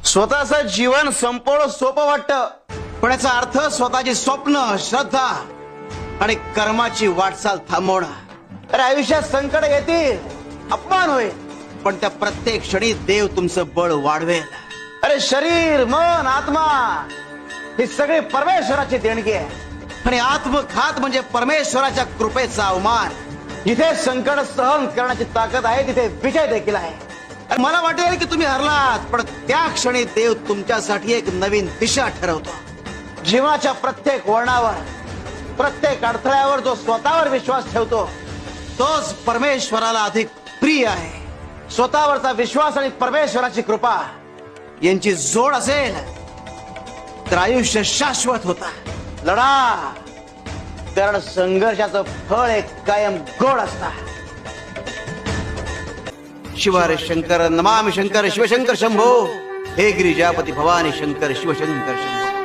स्वतःचं जीवन संपवणं सोपं वाटतं, पण याचा अर्थ स्वतःची स्वप्न, श्रद्धा आणि कर्माची वाटचाल थांबवणं. अरे आयुष्यात संकट येतील, अपमान होईल, पण त्या प्रत्येक क्षणी देव तुमचं बळ वाढवेल. अरे शरीर, मन, आत्मा ही सगळी परमेश्वराची देणगी आहे. आणि आत्मघात म्हणजे परमेश्वराच्या कृपेचा अवमान. जिथे संकट सहन करण्याची ताकद आहे तिथे विजय देखील आहे. मला वाटेल की तुम्ही हरलात, पण त्या क्षणी देव तुमच्यासाठी एक नवीन दिशा ठरवतो. जीवनाच्या प्रत्येक वळणावर, प्रत्येक अडथळ्यावर जो स्वतःवर विश्वास ठेवतो तोच परमेश्वराला अधिक प्रिय आहे. स्वतःवरचा विश्वास आणि परमेश्वराची कृपा यांची जोड असेल तर आयुष्य शाश्वत होता. लढा, कारण संघर्षाचं फळ एक कायम गोड असतं. शिव हरे शंकर, नमामि शंकर, शिवशंकर शंभो, हे गिरिजापती भवानी शंकर, शिवशंकर शंभो.